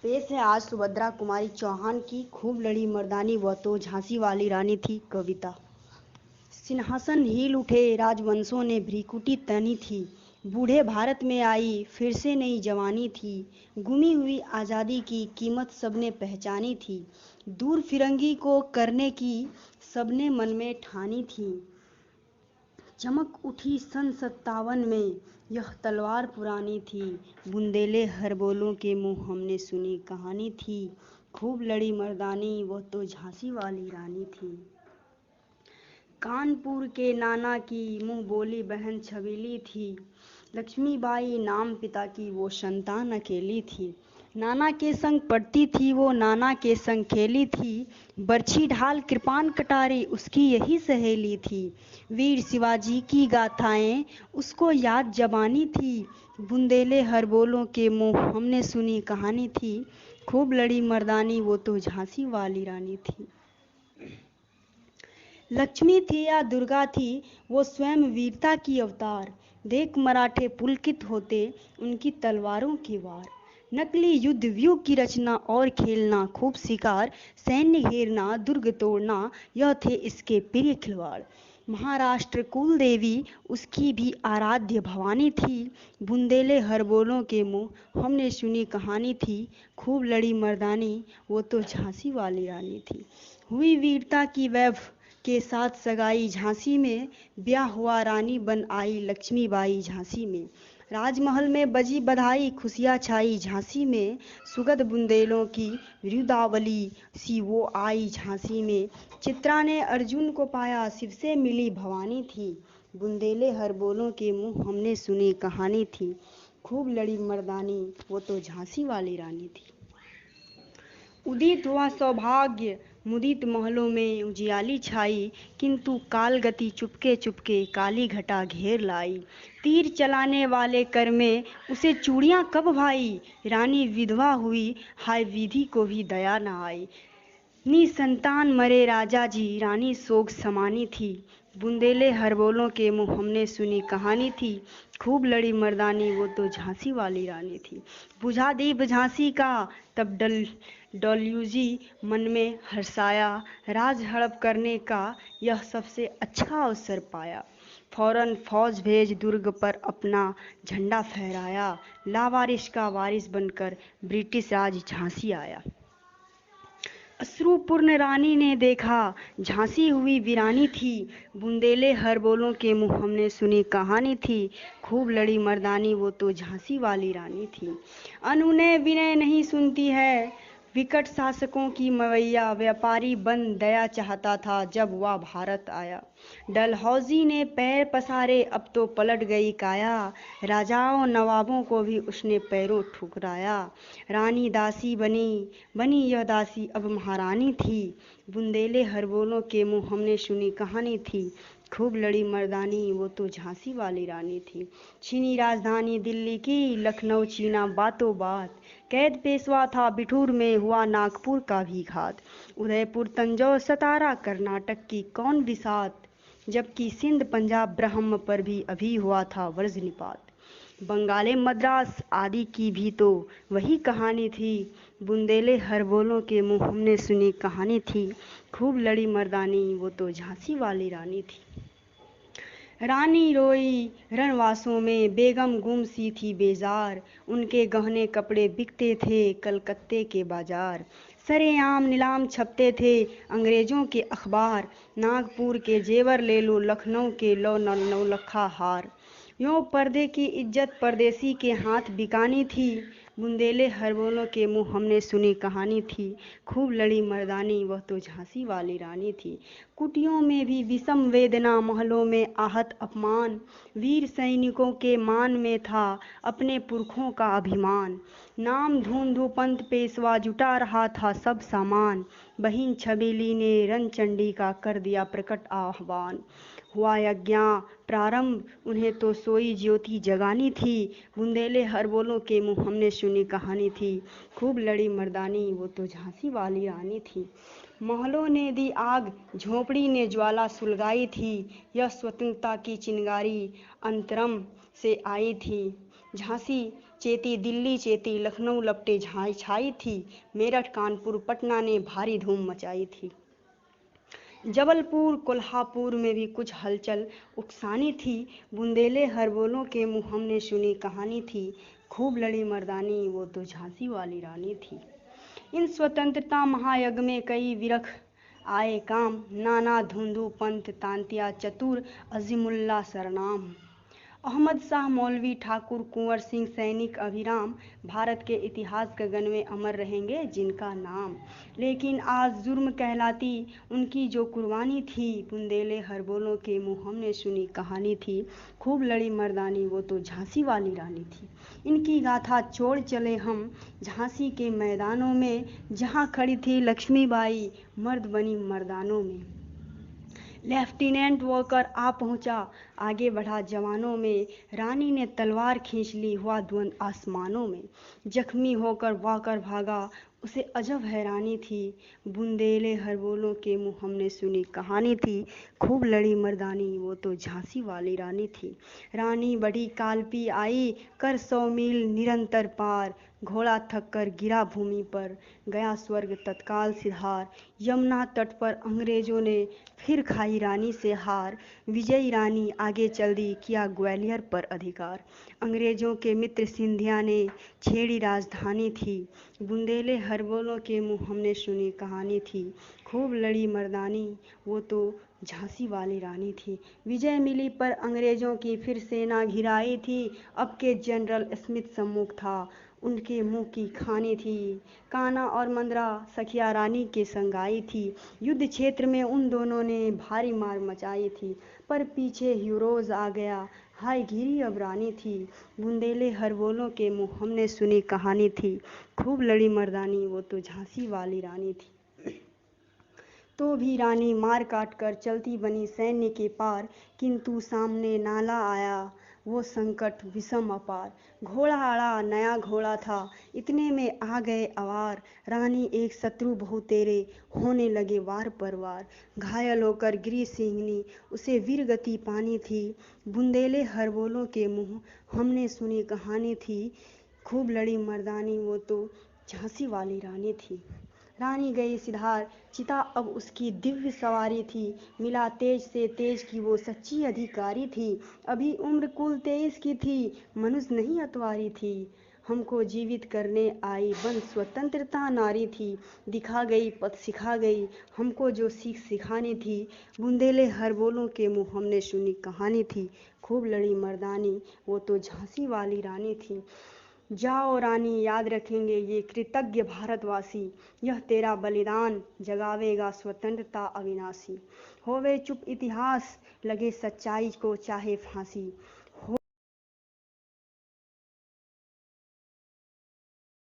पेश है आज सुभद्रा कुमारी चौहान की खूब लड़ी मर्दानी वह तो झांसी वाली रानी थी कविता। सिंहासन हिल उठे राजवंशों ने भ्रिकुटी तनी थी, बूढ़े भारत में आई फिर से नई जवानी थी, गुमी हुई आज़ादी की कीमत सबने पहचानी थी, दूर फिरंगी को करने की सबने मन में ठानी थी। चमक उठी सन 57 में यह तलवार पुरानी थी, बुंदेले हरबोलों के मुंह हमने सुनी कहानी थी, खूब लड़ी मर्दानी वह तो झांसी वाली रानी थी। कानपुर के नाना की मुंह बोली बहन छबीली थी, लक्ष्मीबाई नाम पिता की वो संतान अकेली थी, नाना के संग पढ़ती थी वो नाना के संग खेली थी, बरछी ढाल कृपान कटारी उसकी यही सहेली थी, वीर शिवाजी की गाथाएं उसको याद जबानी थी, बुंदेले हरबोलों के मुंह हमने सुनी कहानी थी, खूब लड़ी मर्दानी वो तो झांसी वाली रानी थी। लक्ष्मी थी या दुर्गा थी वो स्वयं वीरता की अवतार, देख मराठे पुलकित होते उनकी तलवारों के वार, नकली युद्ध व्यूह की रचना और खेलना खूब शिकार, सैन्य घेरना दुर्ग तोड़ना यह थे इसके प्रिय खिलवाड़, महाराष्ट्र कुल देवी उसकी भी आराध्य भवानी थी, बुंदेले हरबोलों के मुंह हमने सुनी कहानी थी, खूब लड़ी मर्दानी वो तो झांसी वाली रानी थी। हुई वीरता की वैभव के साथ सगाई झांसी में, ब्याह हुआ रानी बन आई लक्ष्मीबाई झांसी में, राजमहल में बजी बधाई खुशियाँ छाई झांसी में, सुगध बुंदेलों की रुदावली सी वो आई झांसी में, चित्रा ने अर्जुन को पाया शिव से मिली भवानी थी, बुंदेले हरबोलों के मुंह हमने सुनी कहानी थी, खूब लड़ी मर्दानी वो तो झांसी वाली रानी थी। उदित हुआ सौभाग्य मुदित महलों में उजियाली छाई, किंतु काल गति चुपके चुपके काली घटा घेर लाई, तीर चलाने वाले कर में उसे चूड़ियां कब भाई, रानी विधवा हुई हाय विधि को भी दया न आई, निसंतान मरे राजा जी रानी सोग समानी थी, बुंदेले हरबोलों के मुंह हमने सुनी कहानी थी, खूब लड़ी मर्दानी वो तो झांसी वाली रानी थी। बुझा दीप झांसी का तब डलयूजी मन में हर्षाया, राज हड़प करने का यह सबसे अच्छा अवसर पाया, फौरन फौज भेज दुर्ग पर अपना झंडा फहराया, लावारिस का वारिस बनकर ब्रिटिश राज झांसी आया। अश्रुपूर्ण रानी ने देखा झांसी हुई वीरानी थी, बुंदेले हरबोलों के मुंह हमने सुनी कहानी थी, खूब लड़ी मर्दानी वो तो झांसी वाली रानी थी। अनुनय विनय नहीं सुनती है विकट शासकों की मवैया, व्यापारी बन दया चाहता था जब वह भारत आया, डलहौजी ने पैर पसारे अब तो पलट गई काया, राजाओं नवाबों को भी उसने पैरों ठुकराया, रानी दासी बनी यह दासी अब महारानी थी, बुंदेले हरबोलों के मुंह हमने सुनी कहानी थी, खूब लड़ी मर्दानी वो तो झांसी वाली रानी थी। छीनी राजधानी दिल्ली की लखनऊ छीना बातों बात, कैद पेशवा था बिठूर में हुआ नागपुर का भी घात, उदयपुर तंजौर सतारा कर्नाटक की कौन बिसात, जबकि सिंध पंजाब ब्रह्म पर भी अभी हुआ था वज्रपात, बंगाले मद्रास आदि की भी तो वही कहानी थी, बुंदेले हरबोलों के मुंह हमने सुनी कहानी थी, खूब लड़ी मर्दानी वो तो झांसी वाली रानी थी। रानी रोई रणवासों में बेगम गुम सी थी बेजार, उनके गहने कपड़े बिकते थे कलकत्ते के बाजार, सरेआम नीलाम छपते थे अंग्रेजों के अखबार, नागपुर के जेवर ले लो लखनऊ के लो नौलखा हार, यूँ पर्दे की इज्जत परदेसी के हाथ बिकानी थी, बुंदेले हरबोलों के मुंह हमने सुनी कहानी थी, खूब लड़ी मर्दानी वह तो झांसी वाली रानी थी। कुटियों में भी विषम वेदना महलों में आहत अपमान, वीर सैनिकों के मान में था अपने पुरखों का अभिमान, नाम धूंधू पंथ पेशवा जुटा रहा था सब सामान, बहिन छबीली ने रणचंडी का कर दिया प्रकट आह्वान, हुआ यज्ञ प्रारंभ उन्हें तो सोई ज्योति जगानी थी, बुंदेले हरबोलों के मुंह हमने सुनी कहानी थी, खूब लड़ी मर्दानी वो तो झांसी वाली रानी थी। महलों ने दी आग झोंपड़ी ने ज्वाला सुलगाई थी, यह स्वतंत्रता की चिंगारी अंतरम से आई थी, झांसी चेती, दिल्ली चेती, लखनऊ लपटे छाई थी, मेरठ कानपुर पटना ने भारी धूम मचाई थी। जबलपुर कोल्हापुर में भी कुछ हलचल उकसानी थी, बुंदेले हरबोलों के मुँह हमने सुनी कहानी थी, खूब लड़ी मर्दानी वो तो झांसी वाली रानी थी। इन स्वतंत्रता महायज्ञ में कई विरख आए काम, नाना धुंधु पंथ तांतिया चतुर अजीमुल्ला सरनाम, अहमद शाह मौलवी ठाकुर कुंवर सिंह सैनिक अभिराम, भारत के इतिहास गगन में अमर रहेंगे जिनका नाम। लेकिन आज जुर्म कहलाती उनकी जो कुर्बानी थी, बुंदेले हरबोलों के मुँह हमने सुनी कहानी थी, खूब लड़ी मर्दानी वो तो झांसी वाली रानी थी। इनकी गाथा छोड़ चले हम झांसी के मैदानों में, जहाँ खड़ी थी लक्ष्मीबाई मर्द बनी मर्दानों में। लेफ्टिनेंट वॉकर आ पहुंचा, आगे बढ़ा जवानों में, रानी ने तलवार खींच ली, हुआ द्वंद आसमानों में। जख्मी होकर वॉकर भागा, उसे अजब हैरानी थी, बुंदेले हरबोलों के मुँह हमने सुनी कहानी थी, खूब लड़ी मर्दानी वो तो झांसी वाली रानी थी। रानी बढ़ी कालपी आई, कर 100 मील निरंतर पार, घोड़ा थक कर गिरा भूमि पर, गया स्वर्ग तत्काल सिधार। यमुना तट पर अंग्रेजों ने फिर खाई रानी से हार, विजयी रानी आगे चल दी, किया ग्वालियर पर अधिकार। अंग्रेजों के मित्र सिंधिया ने छेड़ी राजधानी थी, बुंदेले हरबोलों के मुँह हमने सुनी कहानी थी, खूब लड़ी मर्दानी वो तो झांसी वाली रानी थी। विजय मिली पर अंग्रेजों की फिर सेना घिराई थी, अब के जनरल स्मिथ सम्मुख था, उनके मुंह की खानी थी। कान्हा और मंदरा सखिया रानी के संग आई थी, युद्ध क्षेत्र में उन दोनों ने भारी मार मचाई थी, पर पीछे ह्यूरोज आ गया, हाय घिरी अब रानी थी, बुंदेले हरबोलों के मुँह हमने सुनी कहानी थी, खूब लड़ी मर्दानी वो तो झांसी वाली रानी थी। तो भी रानी मार काट कर चलती बनी सैन्य के पार, किंतु सामने नाला आया वो संकट विषम अपार। घोड़ा आड़ा नया घोड़ा था, इतने में आ गए अवार, रानी एक शत्रु बहु तेरे, होने लगे वार पर वार। घायल होकर गिरी सिंहनी, उसे वीर गति पानी थी, बुंदेले हरबोलों के मुँह हमने सुनी कहानी थी, खूब लड़ी मर्दानी वो तो झांसी वाली रानी थी। रानी गई सिधार, चिता अब उसकी दिव्य सवारी थी, मिला तेज से तेज की वो सच्ची अधिकारी थी, अभी उम्र कुल 23 की थी, मनुष्य नहीं अतवारी थी, हमको जीवित करने आई बन स्वतंत्रता नारी थी, दिखा गई पथ सिखा गई हमको जो सीख सिखानी थी, बुंदेले हरबोलों के मुँह हमने सुनी कहानी थी, खूब लड़ी मर्दानी वो तो झांसी वाली रानी थी। जाओ रानी याद रखेंगे ये कृतज्ञ भारतवासी, यह तेरा बलिदान जगावेगा स्वतंत्रता अविनाशी। होवे चुप इतिहास, लगे सच्चाई को चाहे फांसी,